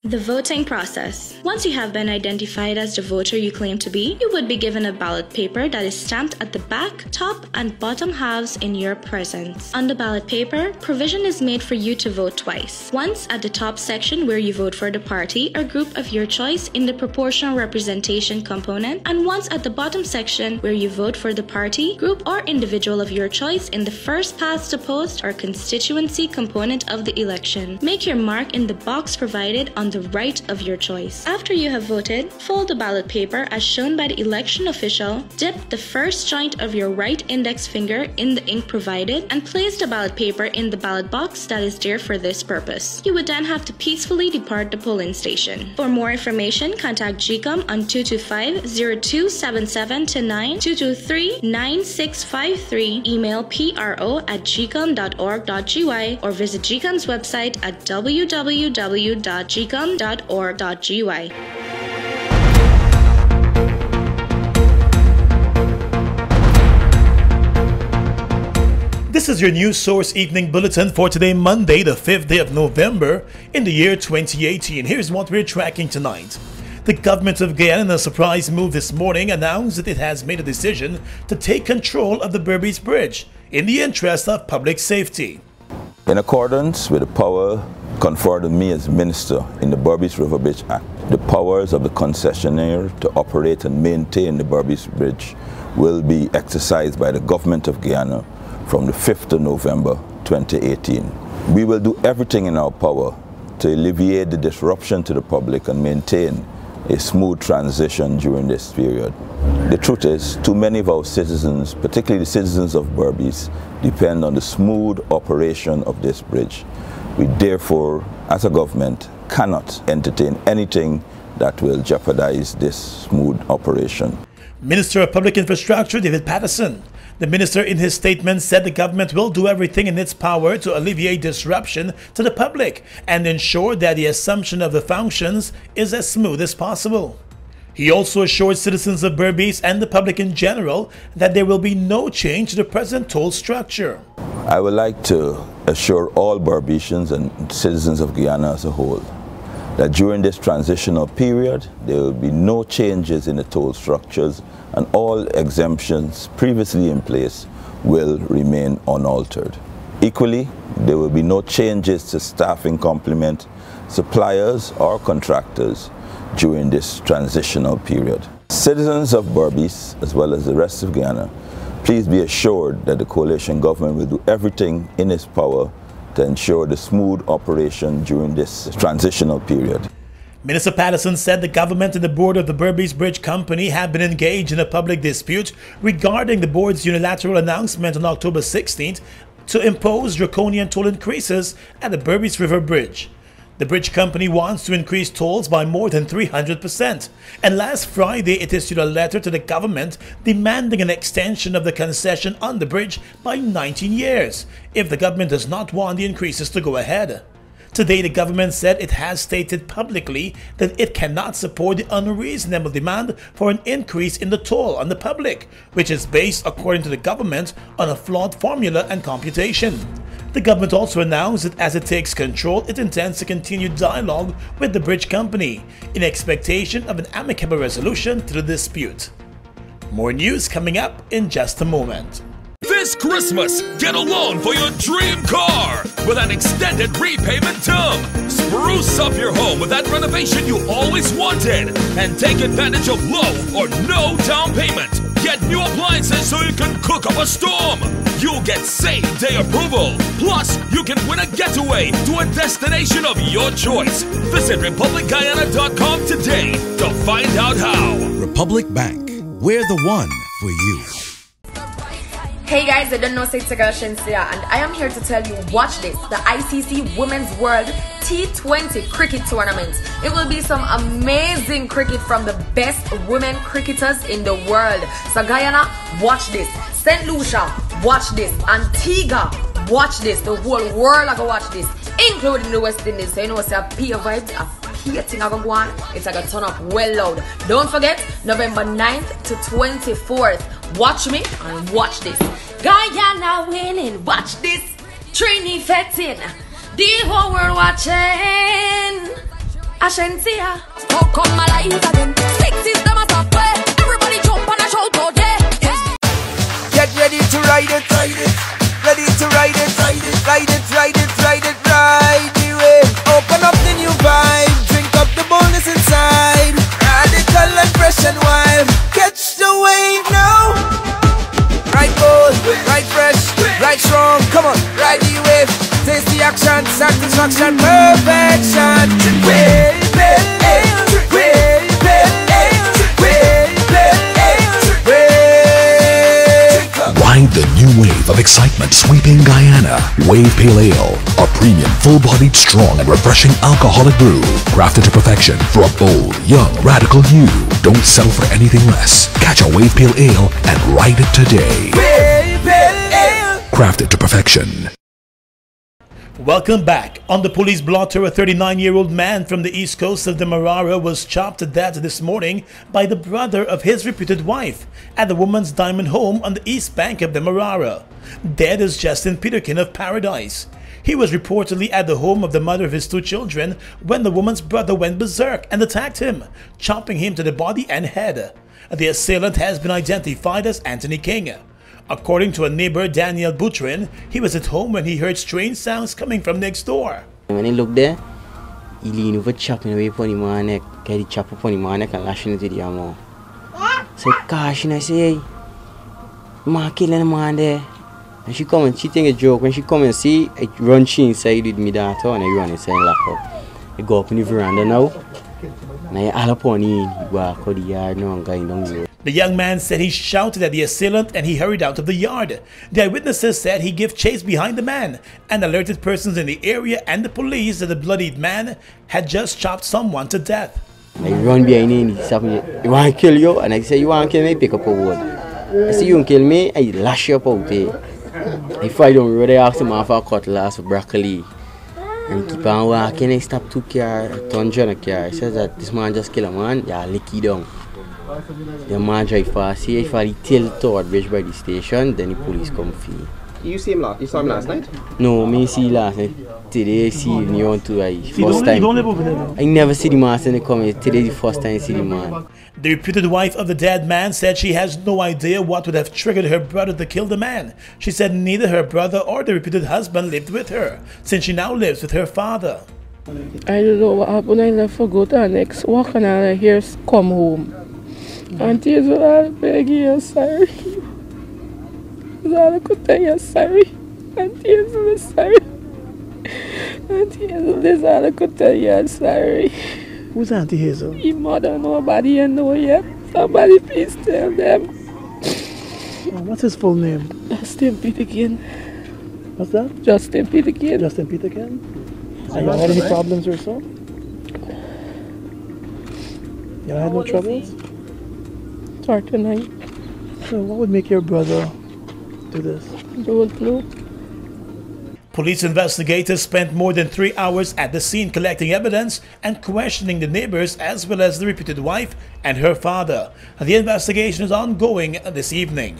The voting process. Once you have been identified as the voter you claim to be, you would be given a ballot paper that is stamped at the back, top, and bottom halves in your presence. On the ballot paper, provision is made for you to vote twice. Once at the top section where you vote for the party or group of your choice in the proportional representation component, and once at the bottom section where you vote for the party, group, or individual of your choice in the first past the post or constituency component of the election. Make your mark in the box provided on the right of your choice. After you have voted, fold the ballot paper as shown by the election official, dip the first joint of your right index finger in the ink provided, and place the ballot paper in the ballot box that is there for this purpose. You would then have to peacefully depart the polling station. For more information, contact GCOM on 225-0277-9, 223-9653, email pro@gcom.org.gy, or visit GCOM's website at www.gcom.org.gy. This is your News Source Evening Bulletin for today, Monday, the 5th day of November in the year 2018. Here's what we're tracking tonight. The government of Guyana, in a surprise move this morning, announced that it has made a decision to take control of the Berbice Bridge in the interest of public safety. In accordance with the power conferred on me as Minister in the Berbice River Bridge Act, the powers of the concessionaire to operate and maintain the Berbice Bridge will be exercised by the government of Guyana from the 5th of November 2018. We will do everything in our power to alleviate the disruption to the public and maintain a smooth transition during this period. The truth is, too many of our citizens, particularly the citizens of Berbice, depend on the smooth operation of this bridge. We therefore, as a government, cannot entertain anything that will jeopardize this smooth operation. Minister of Public Infrastructure David Patterson. The minister in his statement said the government will do everything in its power to alleviate disruption to the public and ensure that the assumption of the functions is as smooth as possible. He also assured citizens of Berbice and the public in general that there will be no change to the present toll structure. I would like to assure all Berbicians and citizens of Guyana as a whole that during this transitional period there will be no changes in the toll structures and all exemptions previously in place will remain unaltered. Equally, there will be no changes to staffing complement, suppliers or contractors during this transitional period. Citizens of Berbice, as well as the rest of Guyana, please be assured that the coalition government will do everything in its power to ensure the smooth operation during this transitional period. Minister Patterson said the government and the board of the Berbice Bridge Company have been engaged in a public dispute regarding the board's unilateral announcement on October 16th to impose draconian toll increases at the Berbice River Bridge. The bridge company wants to increase tolls by more than 300%, and last Friday it issued a letter to the government demanding an extension of the concession on the bridge by 19 years if the government does not want the increases to go ahead. Today, the government said it has stated publicly that it cannot support the unreasonable demand for an increase in the toll on the public, which is based, according to the government, on a flawed formula and computation. The government also announced that as it takes control, it intends to continue dialogue with the bridge company in expectation of an amicable resolution to the dispute. More news coming up in just a moment. This Christmas, get a loan for your dream car with an extended repayment term. Spruce up your home with that renovation you always wanted and take advantage of low or no down payment. Get new appliances so you can cook up a storm. You'll get same-day approval. Plus, you can win a getaway to a destination of your choice. Visit RepublicGuyana.com today to find out how. Republic Bank, we're the one for you. Hey guys, I don't know, it's a girl Shensia, and I am here to tell you, watch this, the ICC Women's World T20 cricket tournament. It will be some amazing cricket from the best women cricketers in the world. So Guyana, watch this. St. Lucia, watch this. Antigua, watch this. The whole world are gonna watch this, including the West Indies. So you know what's a peer vibes, a peer thing are gonna go on. It's gonna turn up well loud. Don't forget, November 9th to 24th. Watch me and watch this. Guyana winning, watch this. Trini fetting, the whole world watching. Ashensia, how come my life again? 60s them a stop way. Everybody jump and a shout out, yeah. Get ready to ride it, ride it. Ready to ride it, ride it, ride it, ride it, ride it, ride the wave. Open up the new vibe, drink up the boldness inside. Radical and fresh and wild. Catch the wave now. Ride bold, ride fresh, ride strong. Come on, ride the wave. Taste the action, satisfaction, perfection. Wave, wave, wave, wave, wave, wave. Ride the new wave of excitement sweeping Guyana. Wave Pale Ale, a premium, full-bodied, strong and refreshing alcoholic brew, crafted to perfection for a bold, young, radical you. Don't settle for anything less. Catch a Wave Pale Ale and ride it today. Wave Pale Ale. Crafted to perfection. Welcome back. On the police blotter, a 39-year-old man from the east coast of Demerara was chopped to death this morning by the brother of his reputed wife at the woman's diamond home on the east bank of Demerara. Dead is Justin Peterkin of Paradise. He was reportedly at the home of the mother of his two children when the woman's brother went berserk and attacked him, chopping him to the body and head. The assailant has been identified as Anthony King. According to a neighbor, Daniel Butrin, he was at home when he heard strange sounds coming from next door. When he looked there, he leaned over chopping away upon his neck, carried the chop upon his neck and lashing it to the arm. So gosh, and I say, hey, man killing the man there. And she come and she think a joke. When she come and see, I run she inside with me daughter and I run inside and lock up. I go up in the veranda now. And I all upon him, he walk out the yard now and going down the road. The young man said he shouted at the assailant and he hurried out of the yard. The eyewitnesses said he gave chase behind the man and alerted persons in the area and the police that the bloodied man had just chopped someone to death. I run behind him, he said, you want to kill you? And I say, you want to kill me? Pick up a wood. I say, you want to kill me? I lash you up out there. If I don't really ask him for a cutlass or broccoli. And he keep on walking, I stop 2 cars, turn John a car. He says that this man just kill a man, yeah, lick you down. The man drive fast here, if I tail toward Bridge by the station, then the police come for you. You saw him last night? No, me see last night. Today I see him near to I first time. You don't live over there now? I never see the man since they come here. Today the first time I see the man. The reputed wife of the dead man said she has no idea what would have triggered her brother to kill the man. She said neither her brother or the reputed husband lived with her, since she now lives with her father. I don't know what happened. I left for go to the next walk and I hear come home. Auntie is all begging you, sorry. That's all I could tell you, sorry. Auntie is sorry. Auntie Hazel, that's all I could tell you, I'm sorry. Who's Auntie Hazel? Your mother, nobody know yet. Somebody please tell them. What's his full name? Justin Peterkin. What's that? Justin Peterkin. Justin Peterkin? Have you had any problems or so? You had no troubles? 39. So what would make your brother do this? Don't know. Police investigators spent more than 3 hours at the scene collecting evidence and questioning the neighbors as well as the reputed wife and her father. The investigation is ongoing this evening.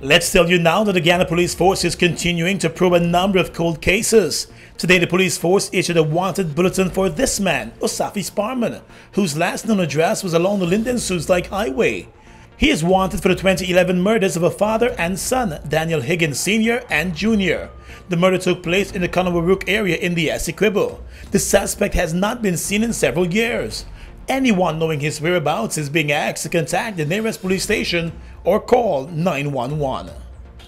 Let's tell you now that the Guyana Police Force is continuing to probe a number of cold cases. Today, the police force issued a wanted bulletin for this man, Osafi Sparman, whose last known address was along the Linden-Soos-Dyke Highway. He is wanted for the 2011 murders of a father and son, Daniel Higgins Sr. and Jr. The murder took place in the Conowarook area in the Essequibo. The suspect has not been seen in several years. Anyone knowing his whereabouts is being asked to contact the nearest police station or call 911.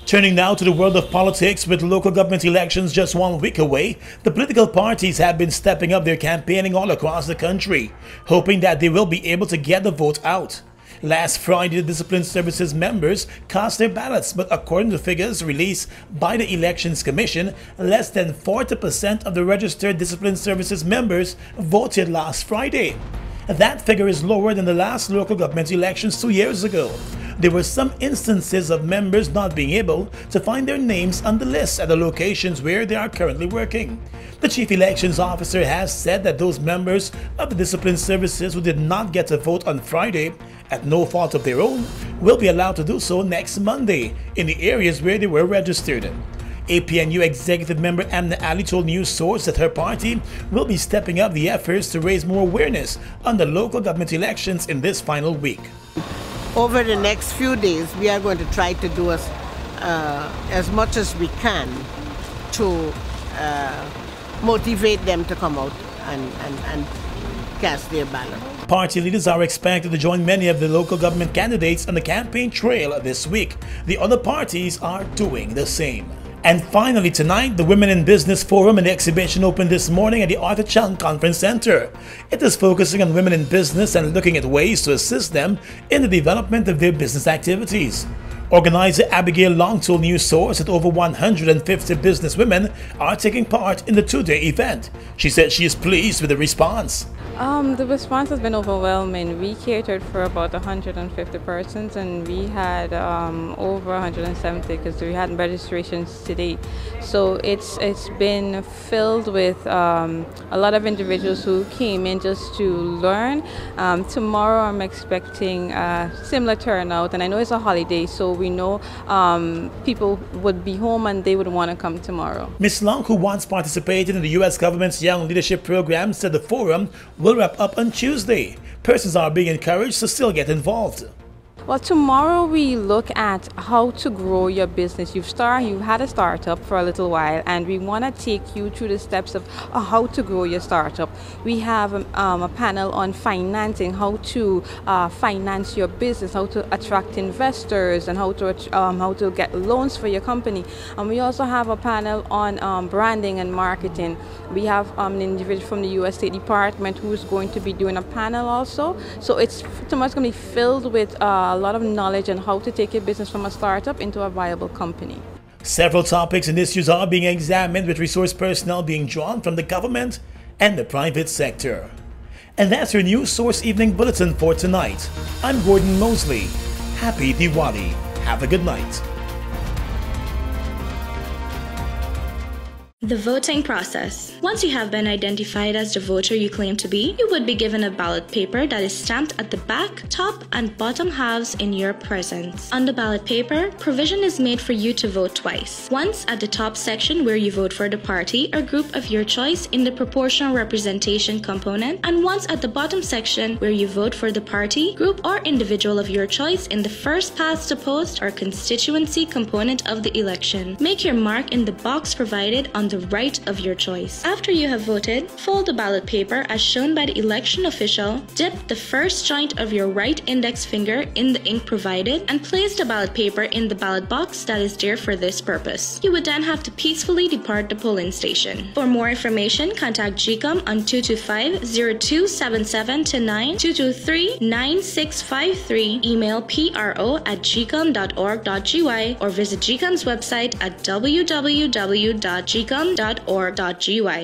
Turning now to the world of politics, with local government elections just 1 week away, the political parties have been stepping up their campaigning all across the country, hoping that they will be able to get the vote out. Last Friday, the Discipline Services members cast their ballots, but according to figures released by the Elections Commission, less than 40% of the registered Discipline Services members voted last Friday. That figure is lower than the last local government elections 2 years ago. There were some instances of members not being able to find their names on the list at the locations where they are currently working. The Chief Elections Officer has said that those members of the Discipline Services who did not get to vote on Friday, at no fault of their own, will be allowed to do so next Monday in the areas where they were registered. APNU executive member Amna Ali told News Source that her party will be stepping up the efforts to raise more awareness on the local government elections in this final week. Over the next few days, we are going to try to do as much as we can to motivate them to come out and cast their ballot. Party leaders are expected to join many of the local government candidates on the campaign trail this week. The other parties are doing the same. And finally tonight, the Women in Business Forum and the exhibition opened this morning at the Arthur Chung Conference Center. It is focusing on women in business and looking at ways to assist them in the development of their business activities. Organizer Abigail Long told News Source that over 150 business women are taking part in the two-day event. She said she is pleased with the response. The response has been overwhelming. We catered for about 150 persons and we had over 170 because we had registrations today. So it's been filled with a lot of individuals who came in just to learn. Tomorrow I'm expecting a similar turnout, and I know it's a holiday, so we know people would be home and they would want to come tomorrow. Ms. Long, who once participated in the U.S. government's Young Leadership Program, said the forum will wrap up on Tuesday. Persons are being encouraged to still get involved. Well, tomorrow we look at how to grow your business. You've had a startup for a little while, and we want to take you through the steps of how to grow your startup. We have a panel on financing, how to finance your business, how to attract investors, and how to get loans for your company. And we also have a panel on branding and marketing. We have an individual from the U.S. State Department who is going to be doing a panel also. So tomorrow's going to be filled with a lot of knowledge on how to take your business from a startup into a viable company. Several topics and issues are being examined, with resource personnel being drawn from the government and the private sector. And that's your News Source Evening Bulletin for tonight. I'm Gordon Mosley. Happy Diwali. Have a good night. The voting process. Once you have been identified as the voter you claim to be, you would be given a ballot paper that is stamped at the back, top, and bottom halves in your presence. On the ballot paper, provision is made for you to vote twice. Once at the top section where you vote for the party or group of your choice in the proportional representation component, and once at the bottom section where you vote for the party, group, or individual of your choice in the first past the post or constituency component of the election. Make your mark in the box provided on the right of your choice. After you have voted, fold the ballot paper as shown by the election official, dip the first joint of your right index finger in the ink provided, and place the ballot paper in the ballot box that is there for this purpose. You would then have to peacefully depart the polling station. For more information, contact GCOM on 225-0277-9, 223-9653, email pro@gcom.org.gy, or visit GCOM's website at www.gcom.org.gy.